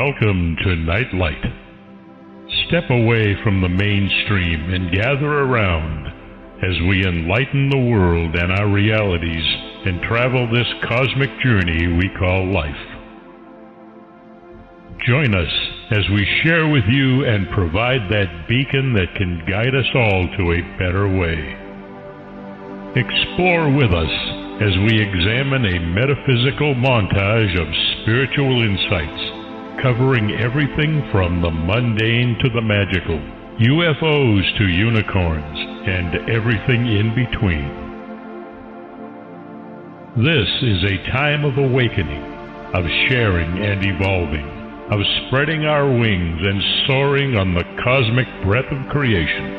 Welcome to Nightlight. Step away from the mainstream and gather around as we enlighten the world and our realities and travel this cosmic journey we call life. Join us as we share with you and provide that beacon that can guide us all to a better way. Explore with us as we examine a metaphysical montage of spiritual insights, covering everything from the mundane to the magical, UFOs to unicorns, and everything in between. This is a time of awakening, of sharing and evolving, of spreading our wings and soaring on the cosmic breath of creation.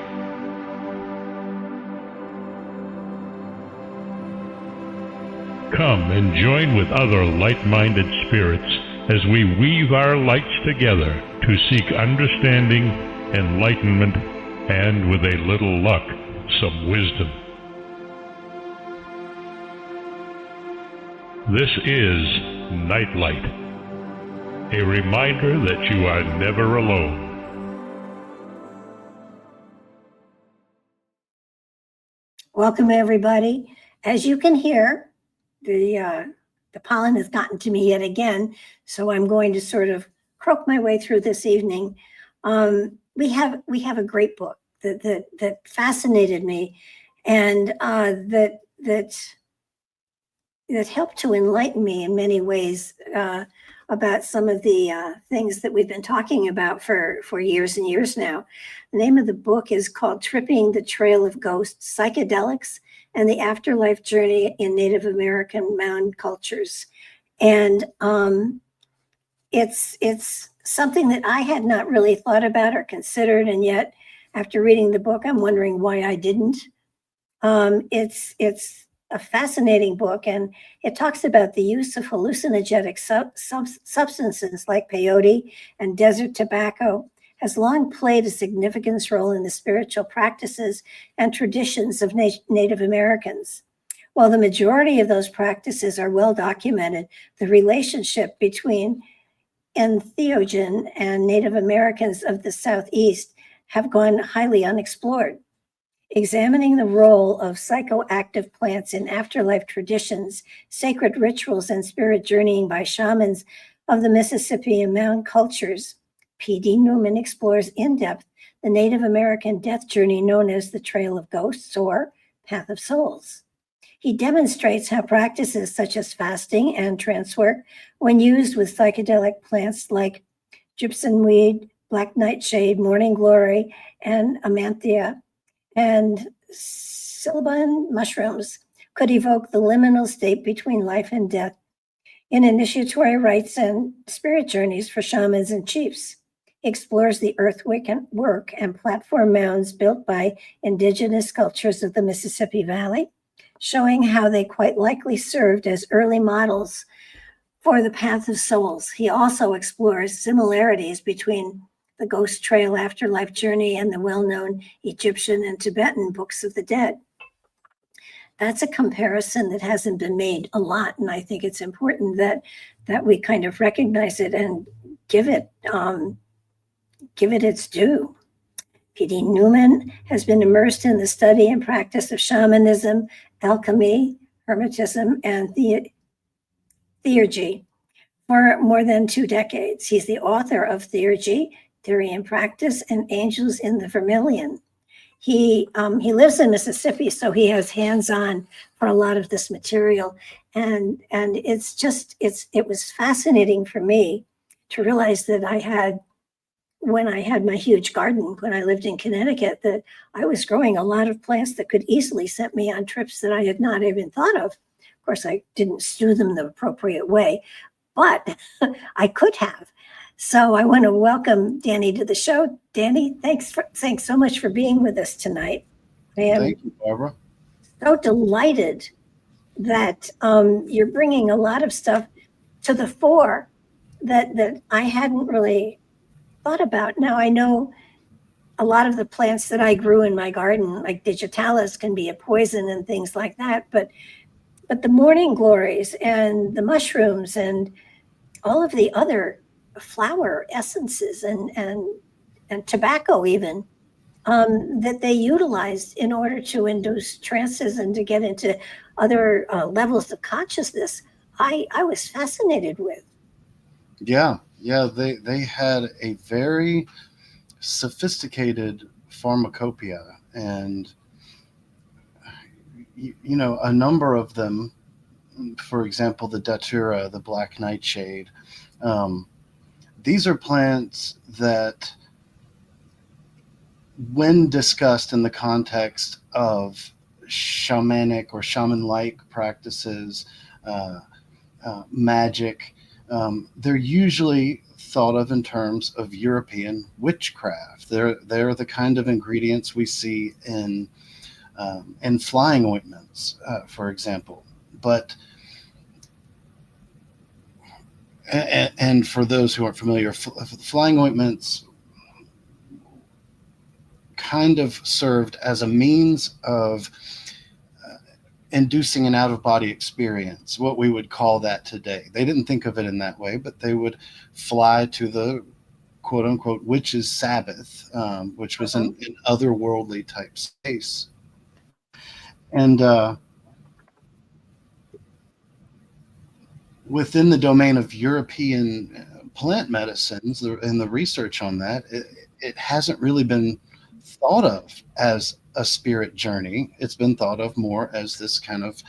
Come and join with other light-minded spirits as we weave our lights together to seek understanding, enlightenment, and with a little luck, some wisdom. This is Nightlight, a reminder that you are never alone. Welcome, everybody. As you can hear, the pollen has gotten to me yet again, so I'm going to sort of croak my way through this evening. We have a great book that fascinated me, and that helped to enlighten me in many ways about some of the things that we've been talking about for years and years now. The name of the book is called Tripping the Trail of Ghosts, Psychedelics and the Afterlife Journey in Native American Mound Cultures. And it's something that I had not really thought about or considered, and yet after reading the book, I'm wondering why I didn't. It's a fascinating book, and it talks about the use of hallucinogenic substances like peyote and desert tobacco has long played a significant role in the spiritual practices and traditions of Native Americans. While the majority of those practices are well documented, the relationship between entheogen and Native Americans of the Southeast have gone highly unexplored. Examining the role of psychoactive plants in afterlife traditions, sacred rituals, and spirit journeying by shamans of the Mississippian mound cultures, P.D. Newman explores in depth the Native American death journey known as the Trail of Ghosts or Path of Souls. He demonstrates how practices such as fasting and trancework, when used with psychedelic plants like jimsonweed, black nightshade, morning glory, and amanita, and psilocybin mushrooms, could evoke the liminal state between life and death in initiatory rites and spirit journeys for shamans and chiefs. He explores the earthwork and platform mounds built by Indigenous cultures of the Mississippi Valley, showing how they quite likely served as early models for the Path of Souls. He also explores similarities between the Ghost Trail Afterlife Journey and the well-known Egyptian and Tibetan Books of the Dead. That's a comparison that hasn't been made a lot, and I think it's important that we kind of recognize it and give it its due. P.D. Newman has been immersed in the study and practice of shamanism, alchemy, hermetism, and theurgy for more than 2 decades. He's the author of Theurgy, Theory and Practice, and Angels in the Vermilion. He lives in Mississippi, so he has hands-on for a lot of this material, and it was fascinating for me to realize that when I had my huge garden, when I lived in Connecticut, that I was growing a lot of plants that could easily send me on trips that I had not even thought of. Of course, I didn't stew them the appropriate way, but I could have. So I want to welcome Danny to the show. Danny, thanks so much for being with us tonight. Thank you, Barbara. So delighted that you're bringing a lot of stuff to the fore that I hadn't really thought about. Now I know a lot of the plants that I grew in my garden, like digitalis, can be a poison and things like that, but the morning glories and the mushrooms and all of the other flower essences and tobacco even, that they utilized in order to induce trances and to get into other levels of consciousness, I was fascinated with. Yeah, they had a very sophisticated pharmacopoeia, and a number of them, for example, the datura, the black nightshade, these are plants that, when discussed in the context of shamanic or shaman-like practices, magic, they're usually thought of in terms of European witchcraft. They're the kind of ingredients we see in flying ointments, for example. But and for those who aren't familiar, flying ointments kind of served as a means of inducing an out-of-body experience, what we would call that today. They didn't think of it in that way, but they would fly to the quote-unquote witch's Sabbath, which was an otherworldly type space. And within the domain of European plant medicines and the research on that, it hasn't really been thought of as a spirit journey. It's been thought of more as this kind of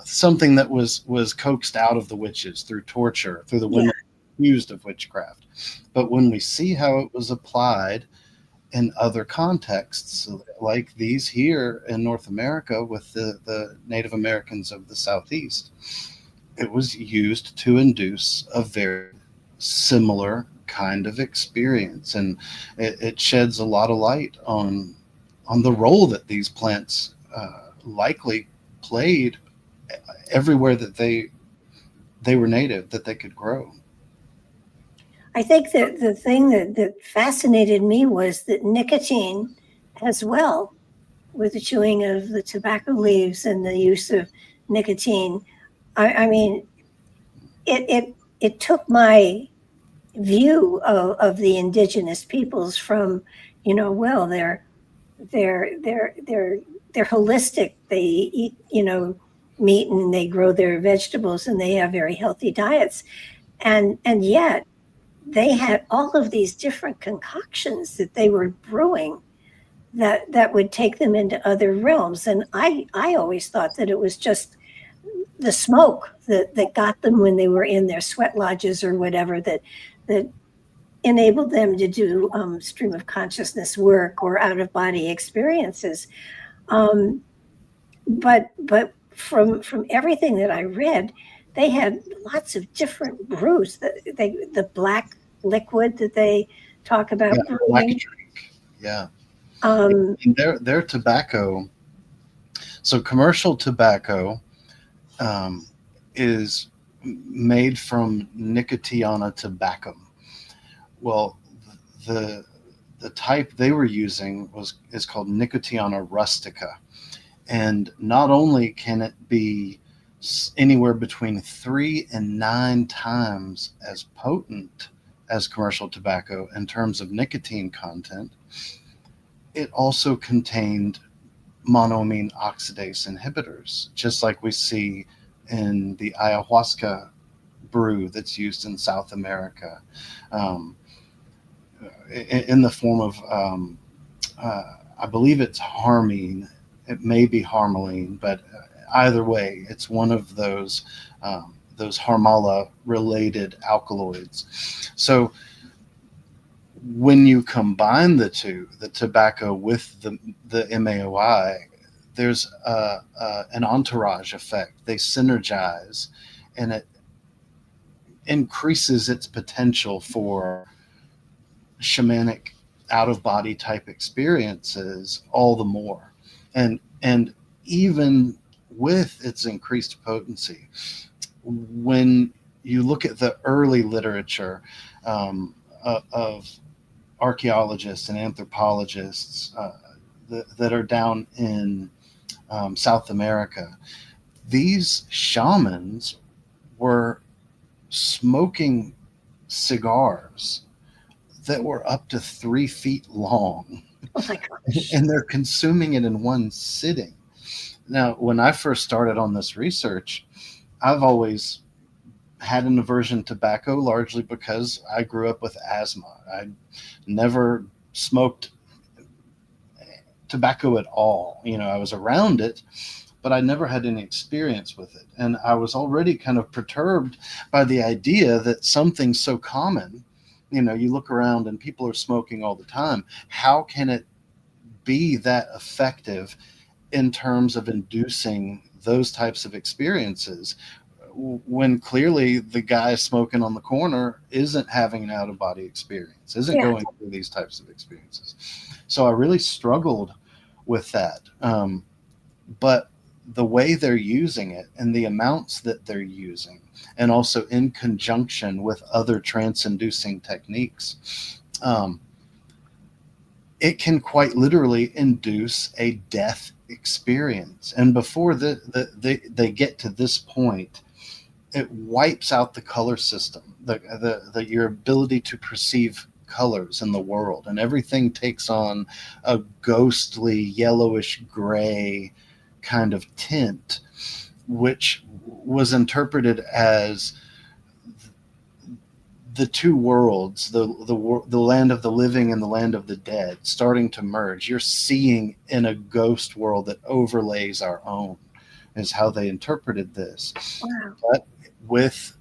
something that was coaxed out of the witches through torture, through the women accused of witchcraft. But when we see how it was applied in other contexts, like these here in North America with the Native Americans of the Southeast, it was used to induce a very similar kind of experience, and it sheds a lot of light on the role that these plants likely played everywhere that they were native, that they could grow. I think that the thing that fascinated me was that nicotine as well, with the chewing of the tobacco leaves and the use of nicotine. I mean, it took my view of the indigenous peoples from, well, they're holistic. They eat, meat, and they grow their vegetables, and they have very healthy diets. And yet they had all of these different concoctions that they were brewing that would take them into other realms. And I always thought that it was just the smoke that got them when they were in their sweat lodges or whatever, that enabled them to do stream of consciousness work or out of body experiences. But from everything that I read, they had lots of different brews. The black liquid that they talk about brewing. Black drink. Yeah. And their tobacco. So commercial tobacco is made from Nicotiana tabacum. Well, the type they were using is called Nicotiana rustica, and not only can it be anywhere between 3 and 9 times as potent as commercial tobacco in terms of nicotine content, it also contained monoamine oxidase inhibitors, just like we see in the ayahuasca brew that's used in South America, in the form of, I believe it's harmine. It may be harmaline, but either way, it's one of those harmala-related alkaloids. So when you combine the two, the tobacco with the MAOI, there's an entourage effect. They synergize, and it increases its potential for shamanic out-of-body type experiences all the more. And even with its increased potency, when you look at the early literature of archaeologists and anthropologists that are down in South America, these shamans were smoking cigars that were up to 3 feet long, Oh my gosh. and they're consuming it in one sitting. Now, when I first started on this research, I've always had an aversion to tobacco, largely because I grew up with asthma. I never smoked tobacco at all. You know, I was around it, but I never had any experience with it. And I was already kind of perturbed by the idea that something so common, you know, you look around and people are smoking all the time. How can it be that effective in terms of inducing those types of experiences when clearly the guy smoking on the corner isn't having an out-of-body experience, isn't Yeah. going through these types of experiences? So I really struggled with that. But the way they're using it and the amounts that they're using, and also in conjunction with other trance-inducing techniques, it can quite literally induce a death experience. And before they get to this point, it wipes out the color system, your ability to perceive colors in the world, and everything takes on a ghostly yellowish gray kind of tint, which was interpreted as the two worlds, the land of the living and the land of the dead, starting to merge. You're seeing in a ghost world that overlays our own, is how they interpreted this. Wow. But with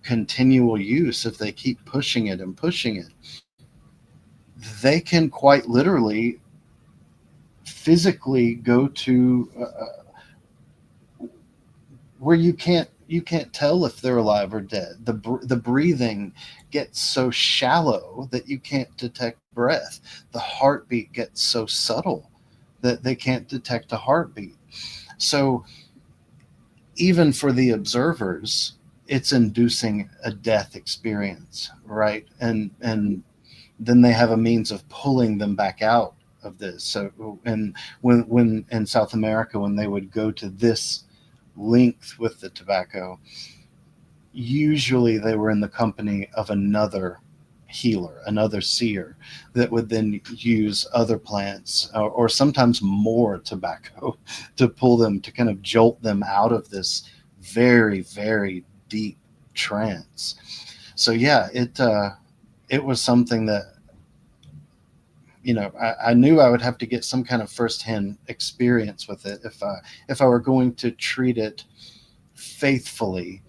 continual use, if they keep pushing it and pushing it, they can quite literally physically go to where you can't tell if they're alive or dead. The breathing gets so shallow that you can't detect breath. The heartbeat gets so subtle that they can't detect a heartbeat. So even for the observers, it's inducing a death experience, right? And then they have a means of pulling them back out of this. So, and when in South America, when they would go to this length with the tobacco, usually they were in the company of another healer, another seer, that would then use other plants or sometimes more tobacco to pull them, to kind of jolt them out of this very, very deep trance. So yeah, it was something that, you know, I knew I would have to get some kind of firsthand experience with it if I were going to treat it faithfully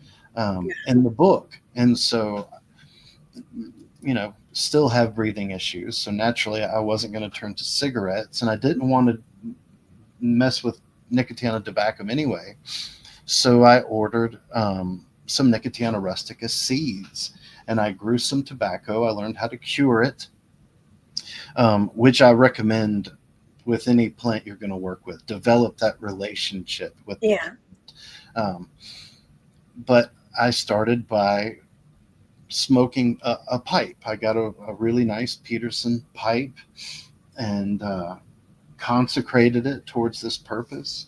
in the book. And so, you know, still have breathing issues. So naturally, I wasn't going to turn to cigarettes, and I didn't want to mess with Nicotiana tobacco anyway. So I ordered some Nicotiana rustica seeds, and I grew some tobacco. I learned how to cure it, which I recommend with any plant you're going to work with. Develop that relationship with the plant. But I started by smoking a pipe. I got a really nice Peterson pipe and consecrated it towards this purpose.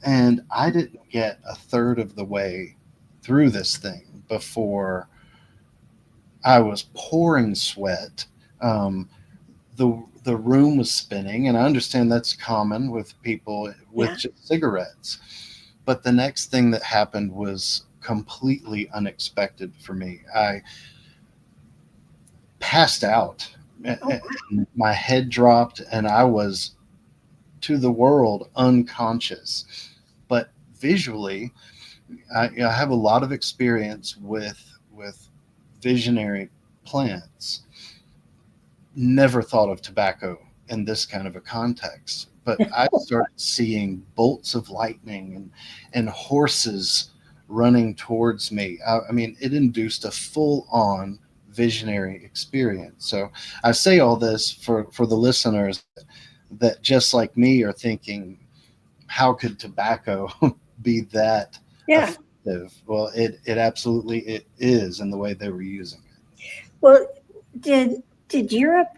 And I didn't get a third of the way through this thing before I was pouring sweat. The room was spinning, and I understand that's common with people with just cigarettes. But the next thing that happened was completely unexpected for me. I passed out. My head dropped, and I was to the world unconscious. But visually, I have a lot of experience with visionary plants. Never thought of tobacco in this kind of a context, but I started seeing bolts of lightning and horses running towards me. I mean, it induced a full-on visionary experience. So I say all this for the listeners that just like me are thinking, how could tobacco be that effective? Well, it absolutely is in the way they were using it. Well, did Europe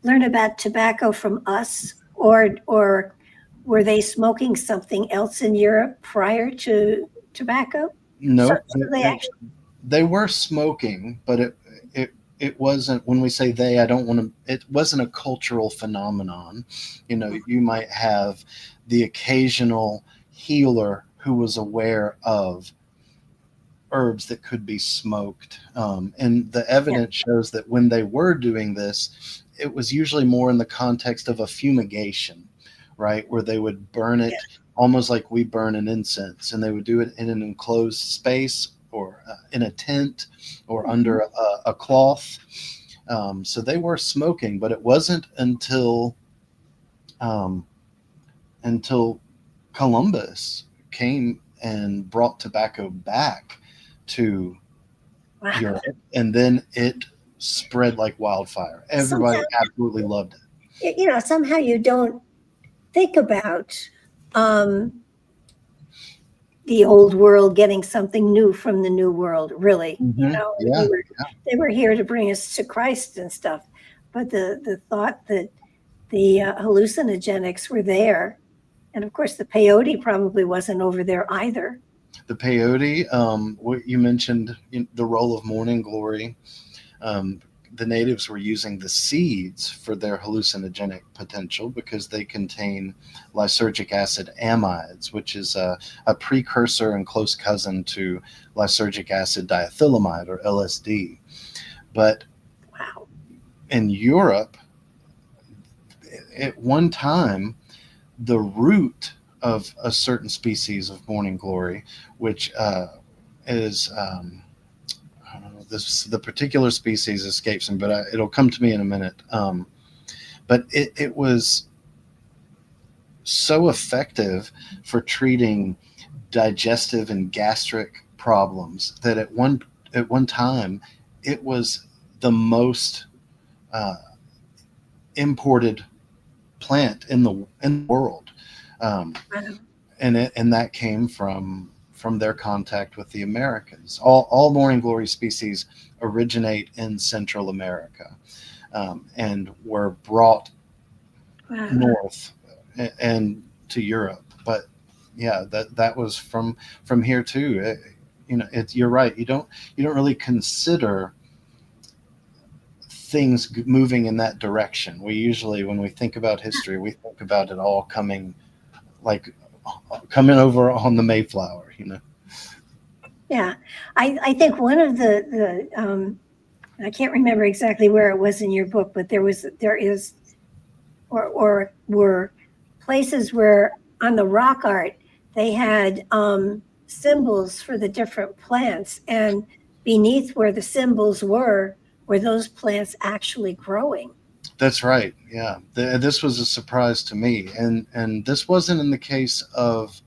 learn about tobacco from us, or were they smoking something else in Europe prior to tobacco? No, They were smoking, but it wasn't, when we say they, I don't want to, it wasn't a cultural phenomenon. You know, you might have the occasional healer who was aware of herbs that could be smoked. And the evidence shows that when they were doing this, it was usually more in the context of a fumigation, right? Where they would burn it almost like we burn an incense, and they would do it in an enclosed space or in a tent or under a cloth. So they were smoking, but it wasn't until Columbus came and brought tobacco back to Europe, and then it spread like wildfire. Everybody absolutely loved it. You know, somehow you don't think about the old world getting something new from the new world, really. You know, they were here to bring us to Christ and stuff. But the thought that the hallucinogenics were there, and of course the peyote probably wasn't over there either. The peyote, what you mentioned, the role of morning glory. The natives were using the seeds for their hallucinogenic potential because they contain lysergic acid amides, which is a precursor and close cousin to lysergic acid diethylamide, or LSD. But in Europe, at one time, the root of a certain species of morning glory, which is the particular species escapes me, but it'll come to me in a minute. But it was so effective for treating digestive and gastric problems that at one time it was the most imported plant in the world, and that came from their contact with the Americans. All morning glory species originate in Central America, and were brought north and to Europe. But yeah, that was from here too. You're right. You don't really consider things moving in that direction. We usually, when we think about history, we think about it all coming over on the Mayflower, Yeah, I think one of the I can't remember exactly where it was in your book, but there is were places where on the rock art they had symbols for the different plants, and beneath where the symbols were those plants actually growing. That's right. Yeah, this was a surprise to me, and this wasn't in the case of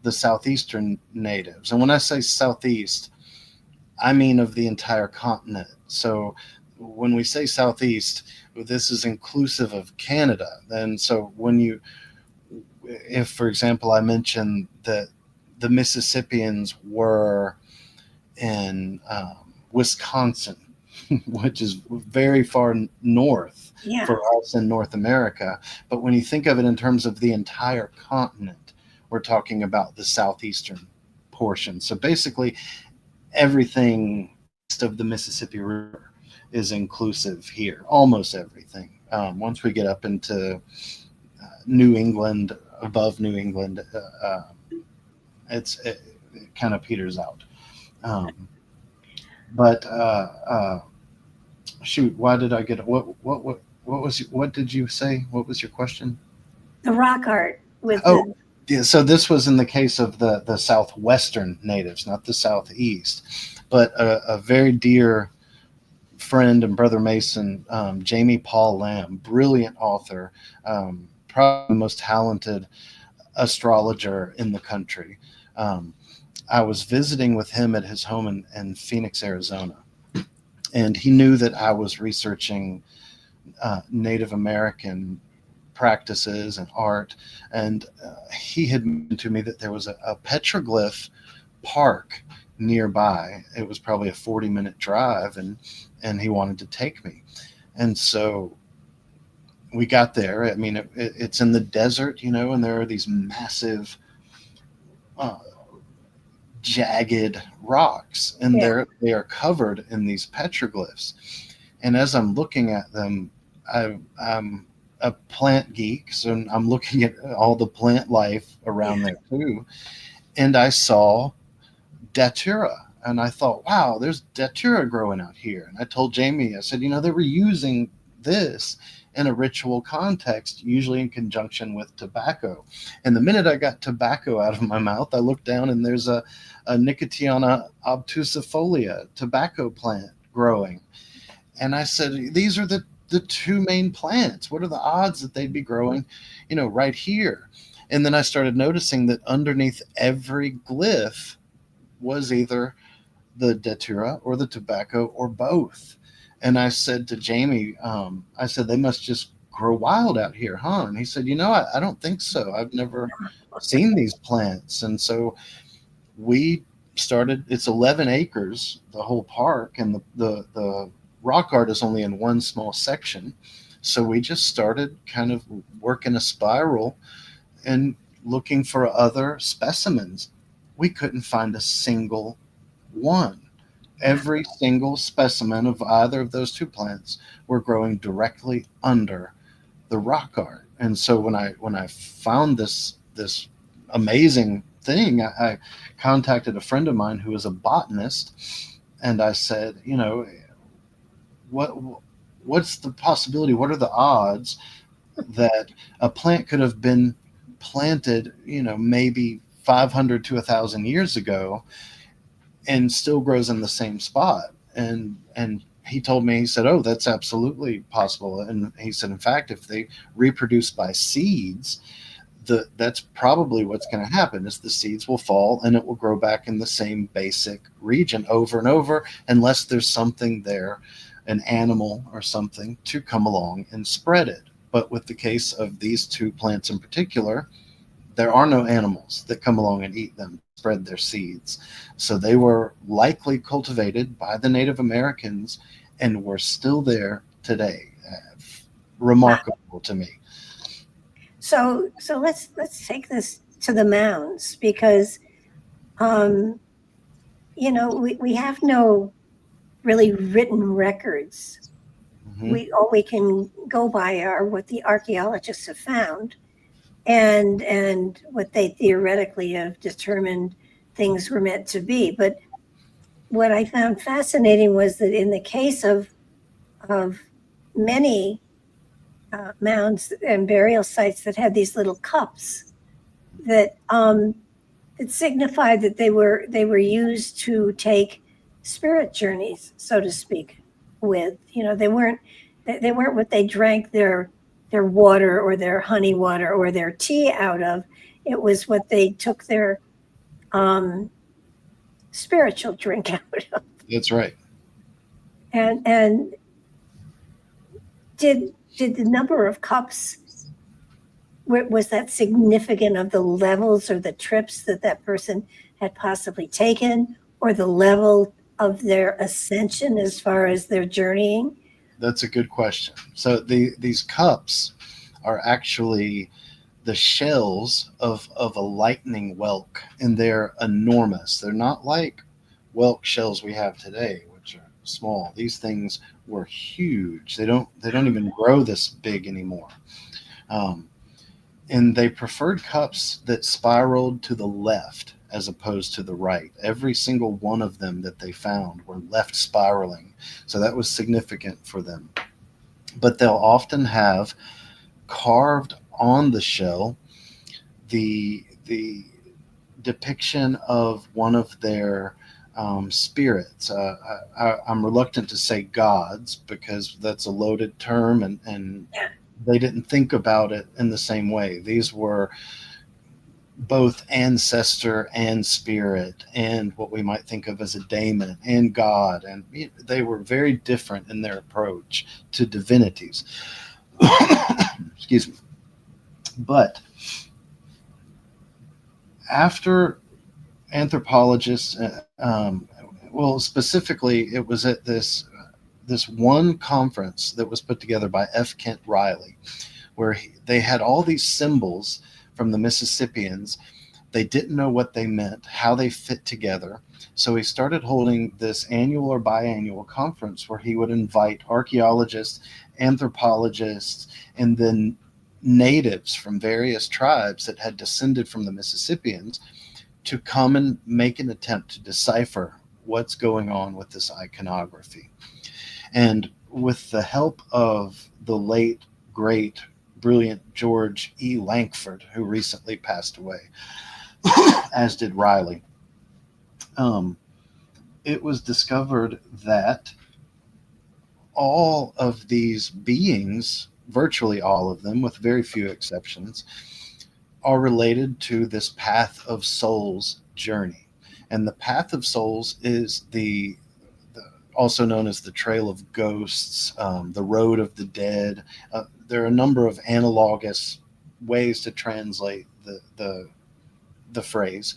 the southeastern natives. And when I say southeast, I mean of the entire continent. So when we say southeast, this is inclusive of Canada. And so if for example I mentioned that the Mississippians were in Wisconsin, which is very far north for us in North America. But when you think of it in terms of the entire continent, we're talking about the southeastern portion. So basically, everything east of the Mississippi River is inclusive here, almost everything. Once we get up into New England, above New England, it kind of peters out. Shoot, why did I get it? What did you say? What was your question? The rock art with yeah. So this was in the case of the southwestern natives, not the southeast, but a very dear friend and brother Mason, Jamie Paul Lamb, brilliant author, probably the most talented astrologer in the country. I was visiting with him at his home in Phoenix, Arizona, and he knew that I was researching Native American practices and art, and he had mentioned to me that there was a petroglyph park nearby. It was probably a 40-minute drive, and he wanted to take me. And so we got there. I mean, it's in the desert, and there are these massive jagged rocks, and they are covered in these petroglyphs. And as I'm looking at them, I'm a plant geek, so I'm looking at all the plant life around there too. And I saw datura, and I thought, wow, there's datura growing out here. And I told Jamie, I said, they were using this in a ritual context, usually in conjunction with tobacco. And the minute I got tobacco out of my mouth, I looked down and there's a Nicotiana obtusifolia tobacco plant growing. And I said, these are the two main plants. What are the odds that they'd be growing, right here? And then I started noticing that underneath every glyph was either the datura or the tobacco or both. And I said to Jamie, I said, they must just grow wild out here, huh? And he said, I don't think so. I've never seen these plants. And so we started, it's 11 acres, the whole park, and the rock art is only in one small section. So we just started kind of working a spiral and looking for other specimens. We couldn't find a single one. Every single specimen of either of those two plants were growing directly under the rock art. And so when I found this amazing thing, I contacted a friend of mine who is a botanist, and I said, what's the possibility? What are the odds that a plant could have been planted, maybe 500 to 1,000 years ago and still grows in the same spot? And he told me, he said, oh, that's absolutely possible. And he said, in fact, if they reproduce by seeds, that's probably what's going to happen is the seeds will fall and it will grow back in the same basic region over and over, unless there's something there, an animal or something, to come along and spread it. But with the case of these two plants in particular, there are no animals that come along and eat them, spread their seeds. So they were likely cultivated by the Native Americans and were still there today. Remarkable to me. So let's take this to the mounds, because we have no really written records. Mm-hmm. All we can go by are what the archaeologists have found and what they theoretically have determined things were meant to be. But what I found fascinating was that in the case of many mounds and burial sites that had these little cups that it signified that they were used to take spirit journeys, so to speak, with. They weren't what they drank their water or their honey water or their tea out of. It was what they took their spiritual drink out of. That's right. And did the number of cups, was that significant of the levels or the trips that person had possibly taken, or the level of their ascension as far as their journeying? That's a good question. So these cups are actually the shells of a lightning whelk, and they're enormous. They're not like whelk shells we have today, which are small. These things were huge. They don't even grow this big anymore. And they preferred cups that spiraled to the left as opposed to the right. Every single one of them that they found were left spiraling. So that was significant for them. But they'll often have carved on the shell the depiction of one of their spirits. I'm reluctant to say gods because that's a loaded term, and they didn't think about it in the same way. These were both ancestor and spirit, and what we might think of as a daemon and God, and they were very different in their approach to divinities. Excuse me. But after anthropologists, specifically it was at this one conference that was put together by F. Kent Riley, where they had all these symbols from the Mississippians They didn't know what they meant, how they fit together. So he started holding this annual or biannual conference where he would invite archaeologists, anthropologists, and then natives from various tribes that had descended from the Mississippians to come and make an attempt to decipher what's going on with this iconography. And with the help of the late, great, brilliant George E. Langford, who recently passed away, as did Riley, it was discovered that all of these beings, virtually all of them, with very few exceptions, are related to this path of souls journey. And the path of souls is also known as the Trail of Ghosts, the Road of the Dead. There are a number of analogous ways to translate the phrase,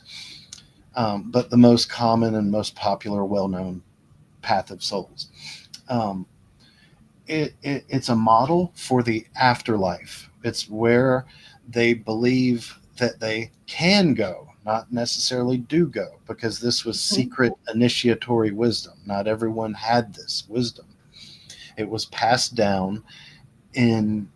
but the most common and most popular, well-known path of souls. It's a model for the afterlife. It's where they believe that they can go, not necessarily do go, because this was secret initiatory wisdom. Not everyone had this wisdom. It was passed down in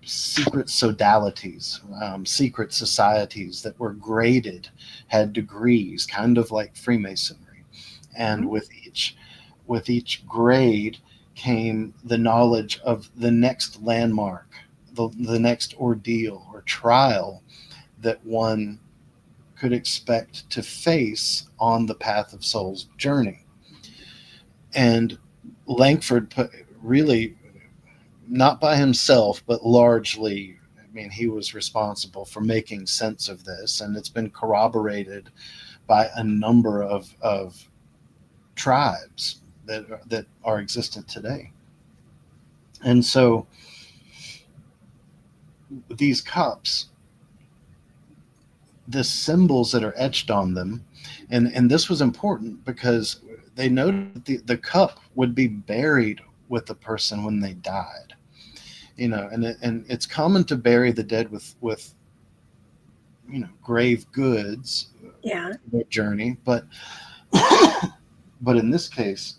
secret sodalities, secret societies that were graded, had degrees, kind of like Freemasonry. And with each grade came the knowledge of the next landmark, the next ordeal or trial that one could expect to face on the path of soul's journey. And Langford really, not by himself, but largely, I mean, he was responsible for making sense of this, and it's been corroborated by a number of tribes that are existent today. And so these cups, the symbols that are etched on them, and this was important because they noted that the cup would be buried with the person when they died. And it's common to bury the dead with grave goods, their journey, but in this case,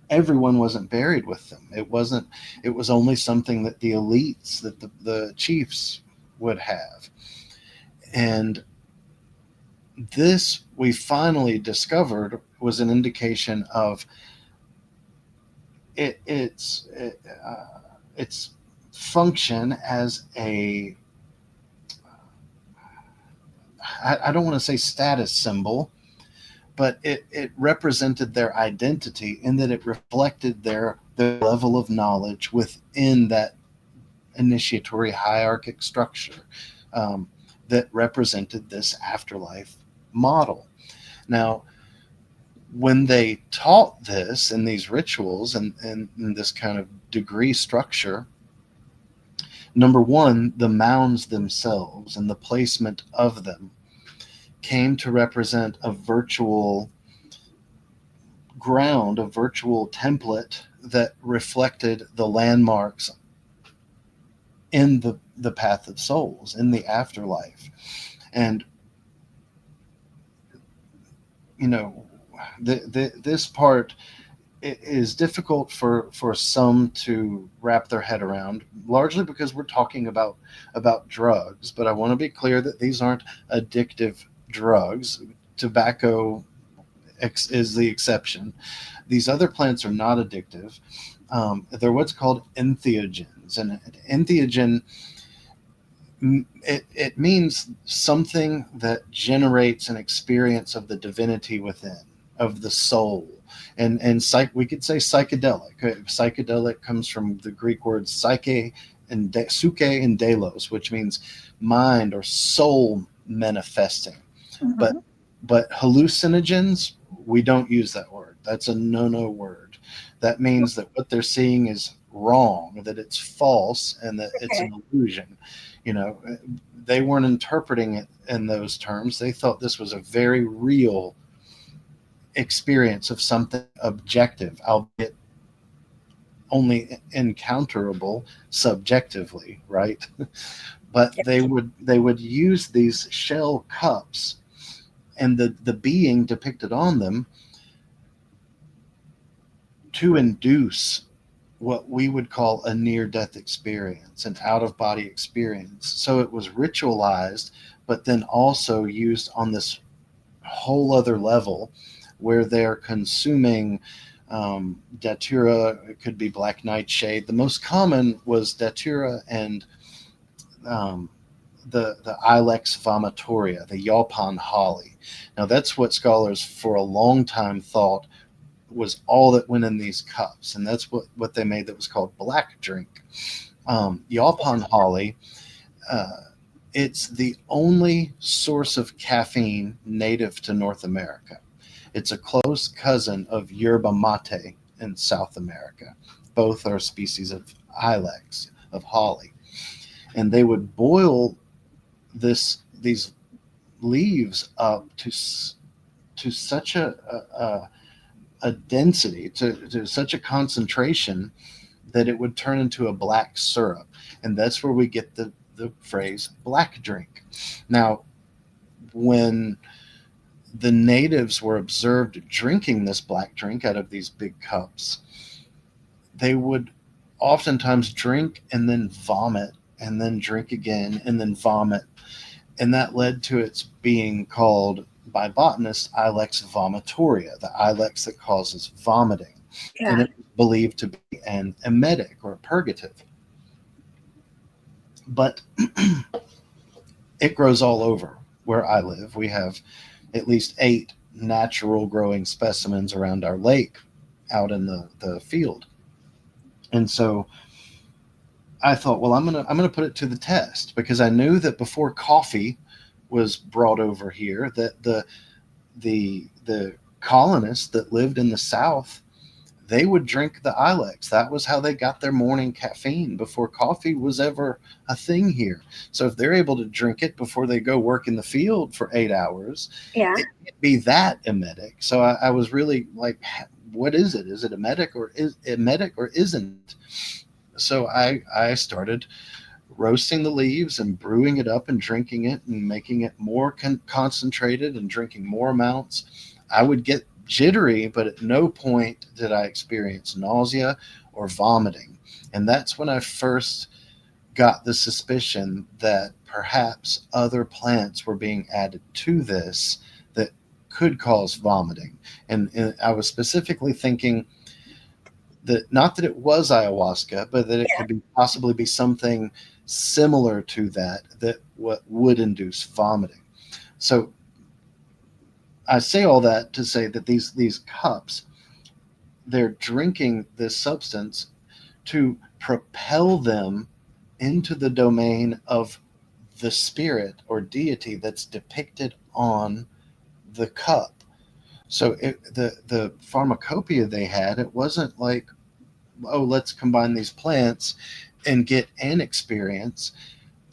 everyone wasn't buried with them. It was only something that the elites, that the chiefs would have. And this, we finally discovered, was an indication of its function as I don't want to say status symbol, but it represented their identity in that it reflected their level of knowledge within that initiatory hierarchic structure that represented this afterlife model. Now, when they taught this in these rituals and in this kind of degree structure, number one, the mounds themselves and the placement of them came to represent a virtual ground, a virtual template that reflected the landmarks in the path of souls, in the afterlife. And this part is difficult for some to wrap their head around, largely because we're talking about drugs. But I want to be clear that these aren't addictive drugs. Tobacco is the exception. These other plants are not addictive. They're what's called entheogens, and entheogen, it means something that generates an experience of the divinity within, of the soul. And we could say psychedelic. Psychedelic comes from the Greek words psyche and suke and delos, which means mind or soul manifesting. Mm-hmm. But hallucinogens, we don't use that word. That's a no word. That means that what they're seeing is wrong, that it's false, and that it's an illusion. They weren't interpreting it in those terms. They thought this was a very real experience of something objective, albeit only encounterable subjectively, right? but they would use these shell cups and the being depicted on them to induce what we would call a near-death experience, an out-of-body experience. So it was ritualized, but then also used on this whole other level where they're consuming datura. It could be black nightshade. The most common was datura and the Ilex vomitoria, the Yaupon holly. Now that's what scholars for a long time thought was all that went in these cups, and that's what they made that was called black drink. Yaupon holly, it's the only source of caffeine native to North America. It's a close cousin of yerba mate in South America. Both are species of ilex, of holly. And they would boil these leaves up to such a density, to such a concentration that it would turn into a black syrup. And that's where we get the phrase black drink. Now, when the natives were observed drinking this black drink out of these big cups, they would oftentimes drink and then vomit and then drink again and then vomit. And that led to its being called by botanists Ilex vomitoria, the ilex that causes vomiting. Yeah. And it was believed to be an emetic or a purgative. But it grows all over where I live. We have at least 8 natural growing specimens around our lake out in the field. And so I thought, well, I'm gonna put it to the test, because I knew that before coffee was brought over here, that the colonists that lived in the South, they would drink the ilex. That was how they got their morning caffeine before coffee was ever a thing here. So if they're able to drink it before they go work in the field for 8 hours, Yeah. it can't be that emetic. So I was really like, what is it? Is it emetic or isn't? So I started roasting the leaves and brewing it up and drinking it and making it more concentrated and drinking more amounts. I would get jittery, but at no point did I experience nausea or vomiting. And that's when I first got the suspicion that perhaps other plants were being added to this that could cause vomiting. And I was specifically thinking that not that it was ayahuasca, but that it could possibly be something similar to that what would induce vomiting. So I say all that to say that these cups, they're drinking this substance to propel them into the domain of the spirit or deity that's depicted on the cup. So the pharmacopoeia they had, it wasn't like, oh, let's combine these plants and get an experience.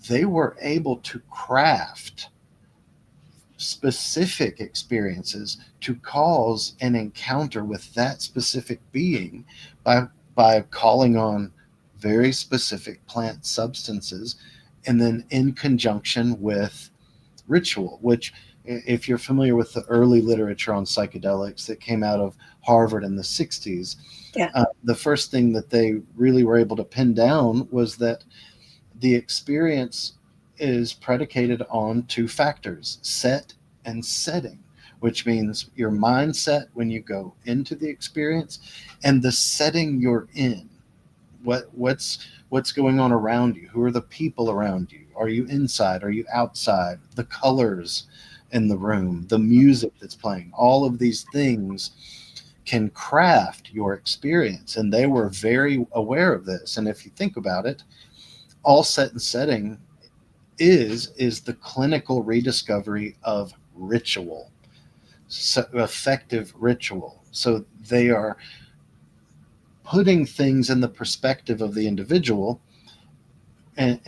They were able to craft specific experiences to cause an encounter with that specific being by calling on very specific plant substances, and then in conjunction with ritual, which, if you're familiar with the early literature on psychedelics that came out of Harvard in the 60s, the first thing that they really were able to pin down was that the experience is predicated on 2 factors, set and setting, which means your mindset when you go into the experience and the setting you're in. What's going on around you? Who are the people around you? Are you inside? Are you outside? The colors in the room, the music that's playing, all of these things can craft your experience. And they were very aware of this. And if you think about it, all set and setting is the clinical rediscovery of ritual, so effective ritual. So they are putting things in the perspective of the individual and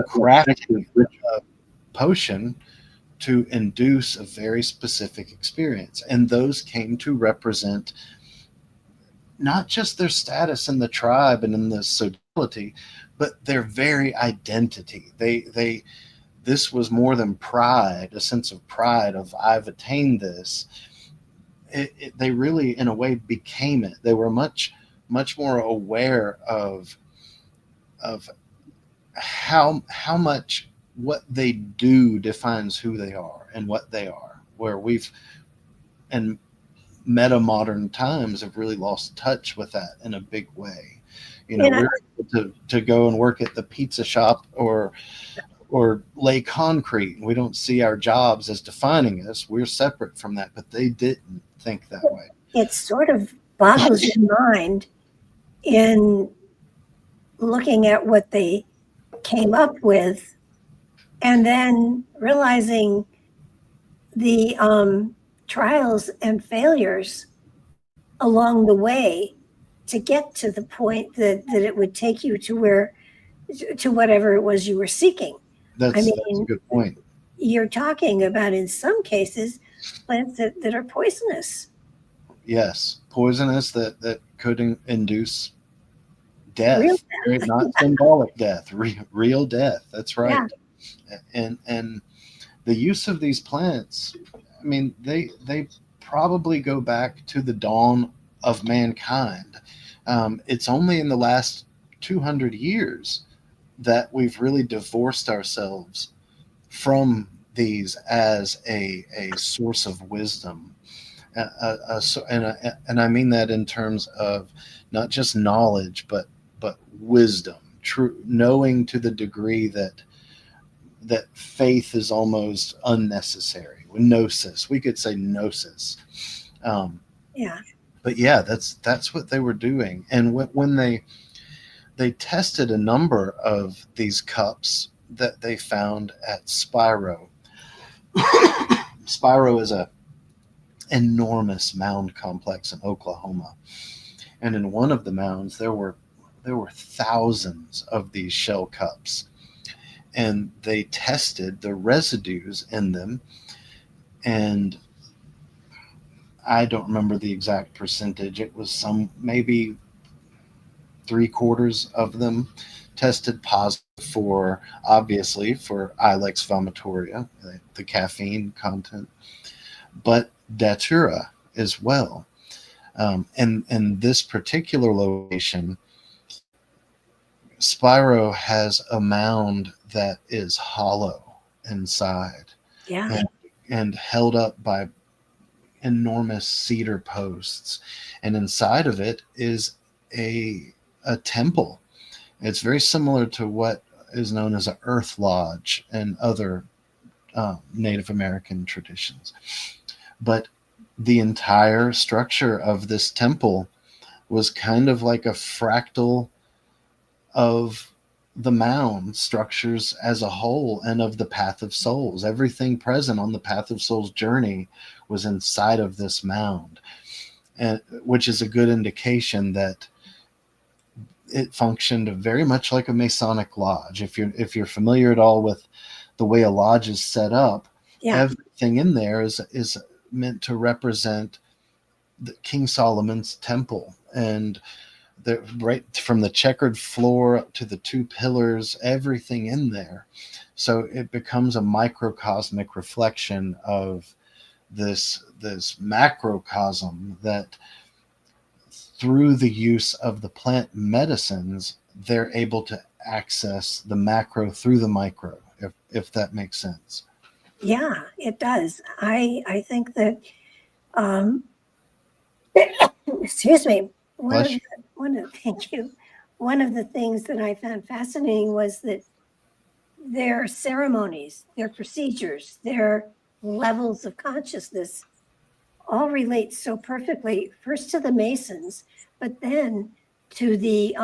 crafting a potion to induce a very specific experience. And those came to represent not just their status in the tribe and in the but their very identity. This was more than pride, a sense of pride of I've attained this. They really, in a way, became it. They were much more aware of how much what they do defines who they are and what they are. Where we've in meta modern times have really lost touch with that in a big way. We're able to go and work at the pizza shop or lay concrete. We don't see our jobs as defining us. We're separate from that, but they didn't think that way. It sort of boggles your mind in looking at what they came up with and then realizing the trials and failures along the way to get to the point that it would take you to whatever it was you were seeking. That's a good point. You're talking about, in some cases, plants that are poisonous. Yes, poisonous that could induce death. Real death. Not symbolic death, real death. That's right. Yeah. And the use of these plants, I mean, they probably go back to the dawn of mankind. It's only in the last 200 years that we've really divorced ourselves from these as a source of wisdom. And I mean that in terms of not just knowledge, but wisdom, true knowing to the degree that faith is almost unnecessary. Gnosis, we could say gnosis. But yeah, that's what they were doing. And when they tested a number of these cups that they found at Spiro. Spiro is a enormous mound complex in Oklahoma, and in one of the mounds there were thousands of these shell cups, and they tested the residues in them, and I don't remember the exact percentage. It was maybe 3/4 of them tested positive for Ilex vomitoria, the caffeine content, but datura as well. And this particular location, Spiro has a mound that is hollow inside, and held up by enormous cedar posts, and inside of it is a temple. It's very similar to what is known as an earth lodge and other Native American traditions. But the entire structure of this temple was kind of like a fractal of the mound structures as a whole and of the Path of Souls. Everything present on the Path of Souls journey was inside of this mound, and which is a good indication that it functioned very much like a Masonic lodge. If you're familiar at all with the way a lodge is set up, everything in there is meant to represent King Solomon's temple, and right from the checkered floor up to the 2 pillars, everything in there. So it becomes a microcosmic reflection of this macrocosm that, through the use of the plant medicines, they're able to access the macro through the micro, if that makes sense. Yeah, it does. I think that, excuse me, thank you. One of the things that I found fascinating was that their ceremonies, their procedures, their levels of consciousness all relate so perfectly, first to the Masons, but then to the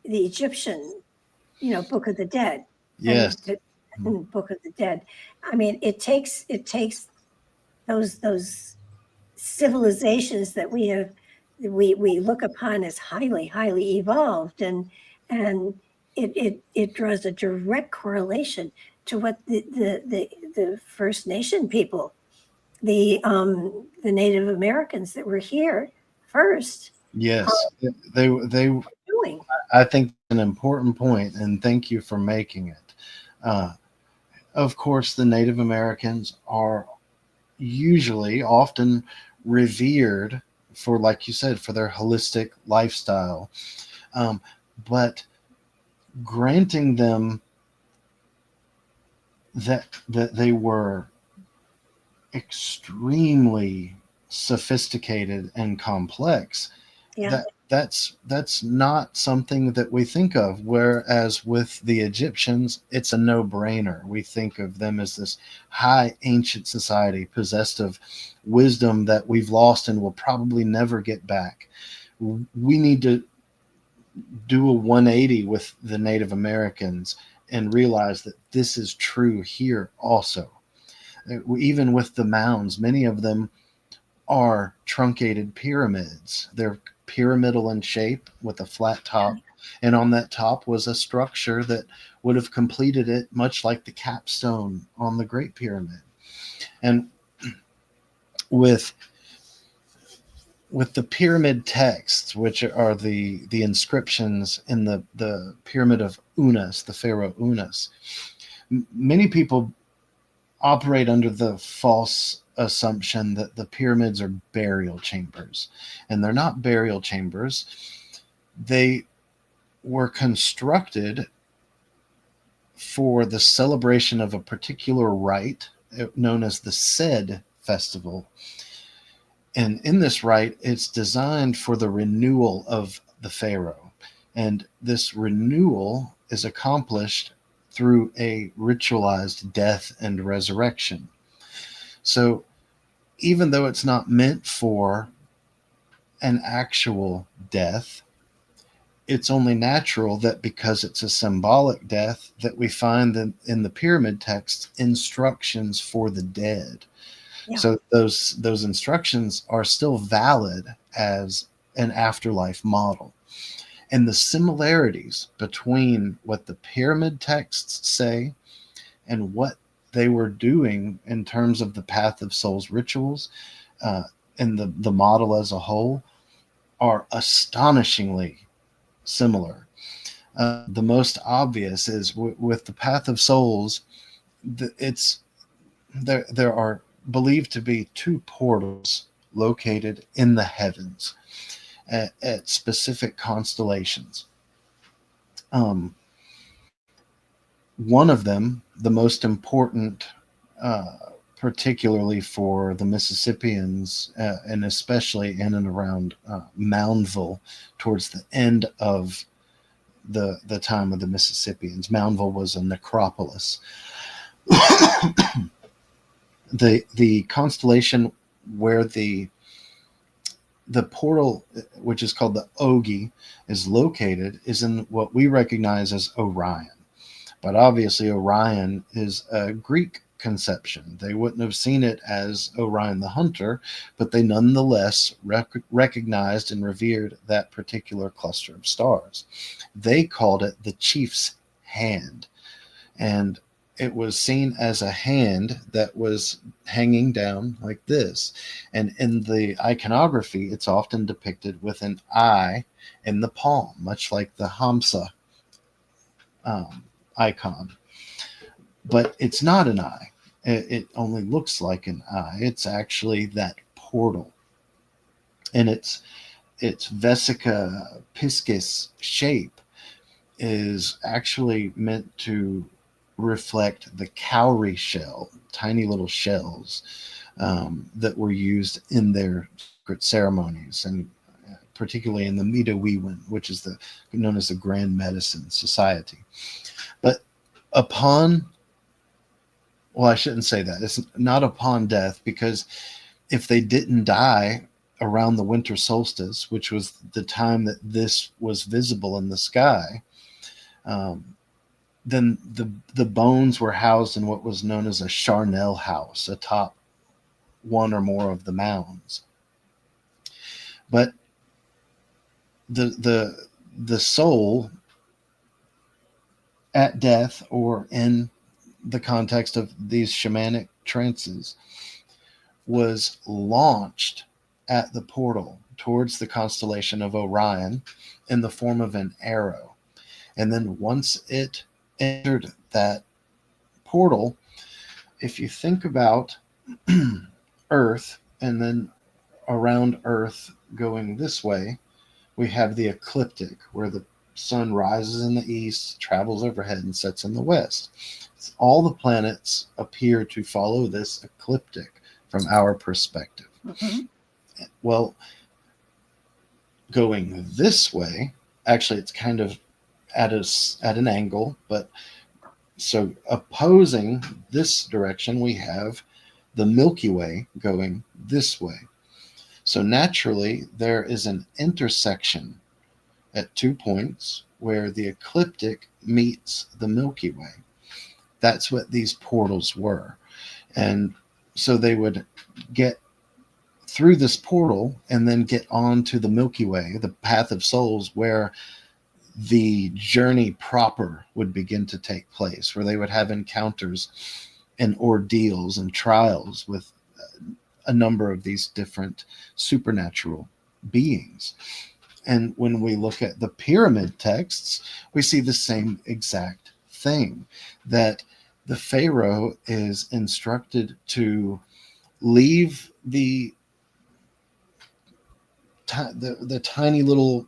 Egyptian, Book of the Dead. Yes. Book of the Dead. I mean, it takes those civilizations that we look upon as highly evolved, and it draws a direct correlation to what the First Nation people the Native Americans that were here first. Yes, they Doing. I think an important point, and thank you for making it. Of course, the Native Americans are often revered for, like you said, for their holistic lifestyle. But granting them that they were extremely sophisticated and complex, Yeah. that's not something that we think of. Whereas with the Egyptians, it's a no-brainer. We think of them as this high ancient society possessed of wisdom that we've lost and will probably never get back. We need to do a 180 with the Native Americans and realize that this is true here also. Even with the mounds, many of them are truncated pyramids. They're pyramidal in shape with a flat top, and on that top was a structure that would have completed it, much like the capstone on the Great Pyramid. And with the pyramid texts, which are the inscriptions in the pyramid of Unas, the pharaoh Unas, many people operate under the false assumption that the pyramids are burial chambers, and they're not burial chambers. They were constructed for the celebration of a particular rite known as the Sed festival. And in this rite, it's designed for the renewal of the pharaoh. And this renewal is accomplished through a ritualized death and resurrection. So even though it's not meant for an actual death, it's only natural that because it's a symbolic death that we find in the pyramid text instructions for the dead. Yeah. So those instructions are still valid as an afterlife model. And the similarities between what the pyramid texts say and what they were doing in terms of the Path of Souls rituals and the model as a whole are astonishingly similar. The most obvious is with the Path of Souls, there are believed to be two portals located in the heavens at specific constellations. One of them, the most important, particularly for the Mississippians, and especially in and around Moundville, towards the end of the time of the Mississippians. Moundville was a necropolis. The constellation where the portal, which is called the Ogi, is located is in what we recognize as Orion. But obviously Orion is a Greek conception. They wouldn't have seen it as Orion the Hunter, but they nonetheless recognized and revered that particular cluster of stars. They called it the chief's hand. And it was seen as a hand that was hanging down like this. And in the iconography, it's often depicted with an eye in the palm, much like the Hamsa icon. But it's not an eye. It only looks like an eye. It's actually that portal. And its vesica piscis shape is actually meant to reflect the cowrie shell, tiny little shells that were used in their secret ceremonies, and particularly in the Midewiwin, which is known as the Grand Medicine Society. But I shouldn't say that. It's not upon death, because if they didn't die around the winter solstice, which was the time that this was visible in the sky, then the bones were housed in what was known as a charnel house atop one or more of the mounds. But the soul at death, or in the context of these shamanic trances, was launched at the portal towards the constellation of Orion in the form of an arrow. And then once it entered that portal, if you think about Earth, and then around Earth going this way, we have the ecliptic, where the sun rises in the east, travels overhead, and sets in the west. All the planets appear to follow this ecliptic from our perspective. Mm-hmm. Well, going this way, actually, it's kind of at an angle, but so opposing this direction, we have the Milky Way going this way. So naturally, there is an intersection at 2 points where the ecliptic meets the Milky Way. That's what these portals were. And so they would get through this portal and then get on to the Milky Way, the path of souls, where the journey proper would begin to take place, where they would have encounters and ordeals and trials with a number of these different supernatural beings. And when we look at the pyramid texts, we see the same exact thing, that the Pharaoh is instructed to leave the tiny little,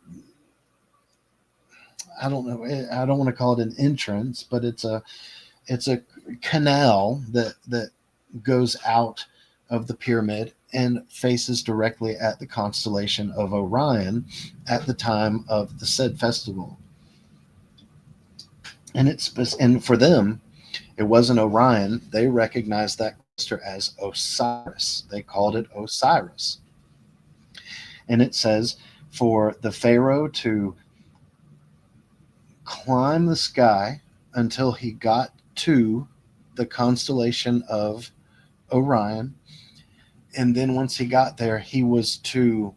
I don't want to call it an entrance, but it's a canal that goes out of the pyramid and faces directly at the constellation of Orion at the time of the said festival. And for them, it wasn't Orion. They recognized that cluster as Osiris. They called it Osiris. And it says for the Pharaoh to climb the sky until he got to the constellation of Orion. And then once he got there, he was to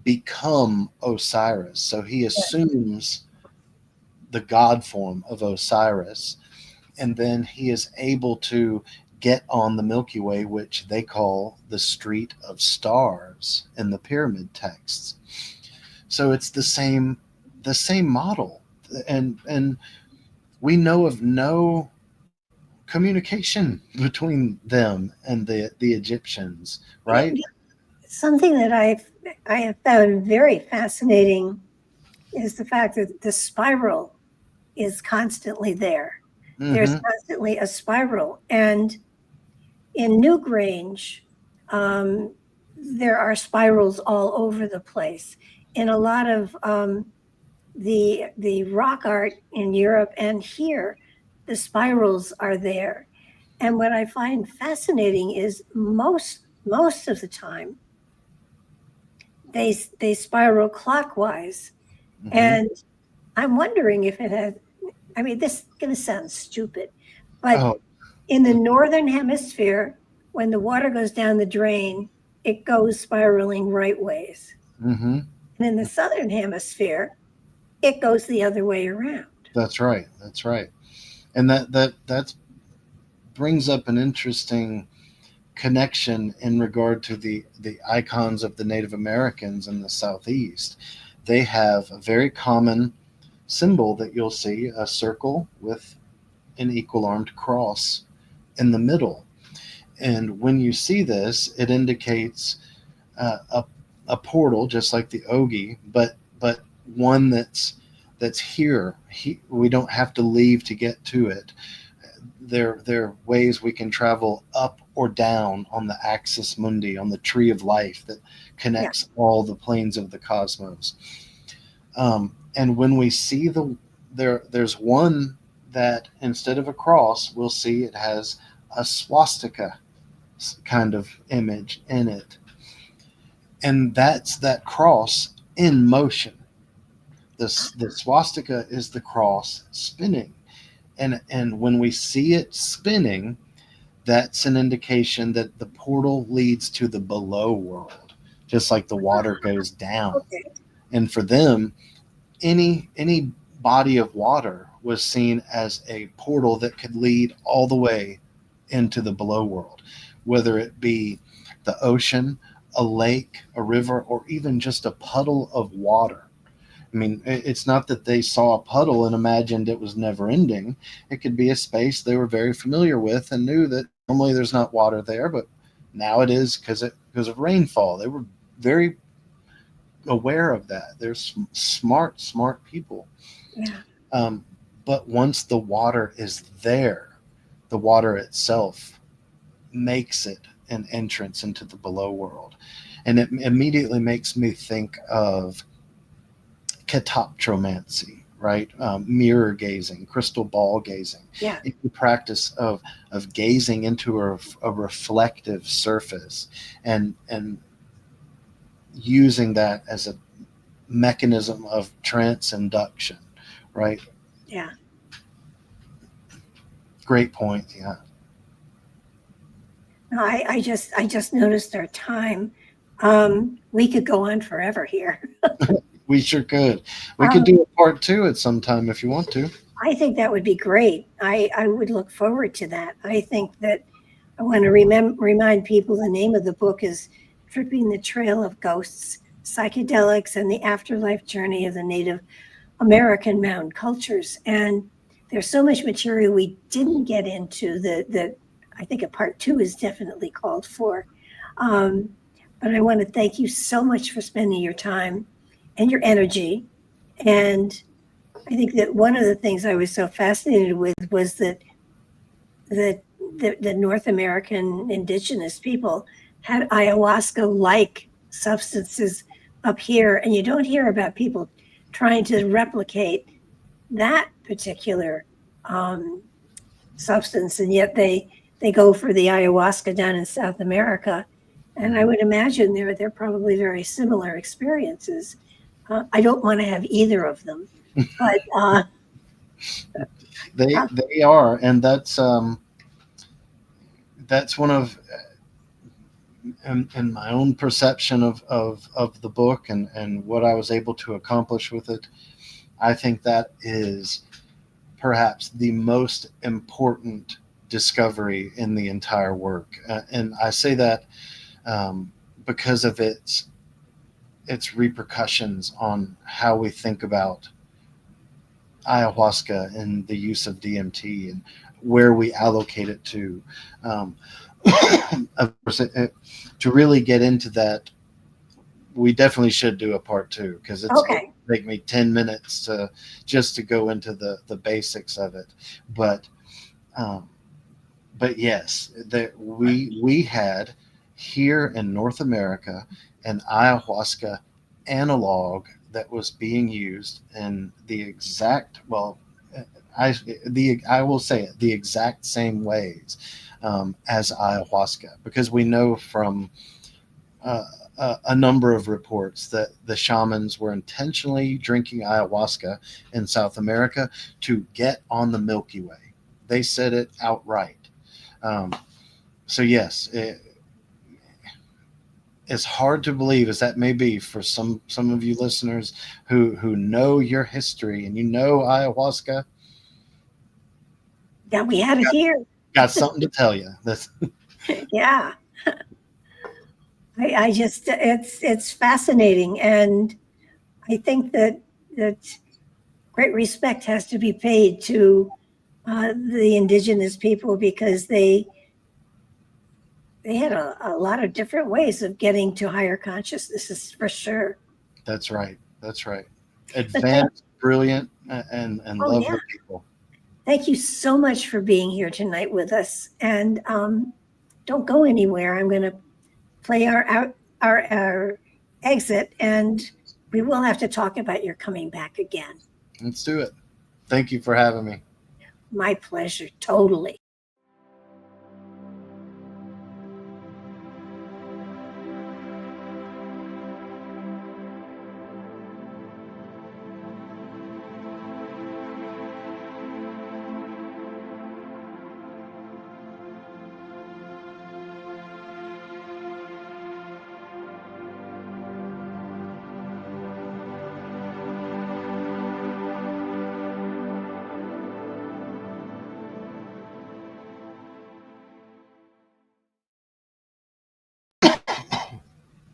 become Osiris. So he assumes the god form of Osiris. And then he is able to get on the Milky Way, which they call the Street of Stars in the pyramid texts. So it's the same model. And we know of no communication between them and the Egyptians, right? Something that I have found very fascinating is the fact that the spiral is constantly there. Mm-hmm. There's constantly a spiral. And in Newgrange, there are spirals all over the place. In a lot of the rock art in Europe and here, the spirals are there. And what I find fascinating is most of the time, they spiral clockwise. Mm-hmm. And I'm wondering if it had, I mean, this is going to sound stupid, but in the northern hemisphere, when the water goes down the drain, it goes spiraling right ways. Mm-hmm. And in the southern hemisphere, it goes the other way around. That's right. And that brings up an interesting connection in regard to the icons of the Native Americans in the Southeast. They have a very common symbol that you'll see, a circle with an equal-armed cross in the middle. And when you see this, it indicates a portal, just like the Ogi, but one that's here. We don't have to leave to get to it. There are ways we can travel up or down on the axis mundi, on the tree of life that connects all the planes of the cosmos. And when we see there's one that instead of a cross, we'll see it has a swastika kind of image in it. And that's that cross in motion. The swastika is the cross spinning. And when we see it spinning, that's an indication that the portal leads to the below world, just like the water goes down. Okay. And for them, any body of water was seen as a portal that could lead all the way into the below world. whether it be the ocean, a lake, a river, or even just a puddle of water. I mean, it's not that they saw a puddle and imagined it was never ending. It could be a space they were very familiar with and knew that normally there's not water there, but now it is because of rainfall. They were very aware of that. They're smart people. Yeah. But once the water is there, the water itself makes it an entrance into the below world. And it immediately makes me think of catoptromancy, right? Mirror gazing, crystal ball gazing. Yeah. It's the practice of gazing into a reflective surface and using that as a mechanism of trance induction, right? Yeah. Great point. Yeah. No, I just noticed our time. We could go on forever here. We sure could. We could do a part 2 at some time if you want to. I think that would be great. I would look forward to that. I think that I want to remind people the name of the book is Tripping the Trail of Ghosts, Psychedelics, and the Afterlife Journey of the Native American Mound Cultures. And there's so much material we didn't get into that I think a part 2 is definitely called for. But I want to thank you so much for spending your time and your energy. And I think that one of the things I was so fascinated with was that the North American indigenous people had ayahuasca-like substances up here, and you don't hear about people trying to replicate that particular substance, and yet they go for the ayahuasca down in South America. And I would imagine they're probably very similar experiences. I don't want to have either of them, but they are, and that's one of, in my own perception of the book and what I was able to accomplish with it. I think that is perhaps the most important discovery in the entire work, and I say that because of its repercussions on how we think about ayahuasca and the use of DMT and where we allocate it to. Of course, to really get into that, we definitely should do a part 2 because it's okay. take me 10 minutes to go into the basics of it. But yes, that we had here in North America an ayahuasca analog that was being used in the exact, I will say it, the exact same ways as ayahuasca, because we know from a number of reports that the shamans were intentionally drinking ayahuasca in South America to get on the Milky Way. They said it outright. So yes, as hard to believe as that may be for some of you listeners who know your history and you know ayahuasca. Yeah, we had it here. Got something to tell you. Yeah. I just, it's fascinating. And I think that great respect has to be paid to the indigenous people, because they had a lot of different ways of getting to higher consciousness, for sure. That's right. Advanced, brilliant, and lovely people. Thank you so much for being here tonight with us. And don't go anywhere. I'm going to play our exit, and we will have to talk about your coming back again. Let's do it. Thank you for having me. My pleasure. Totally.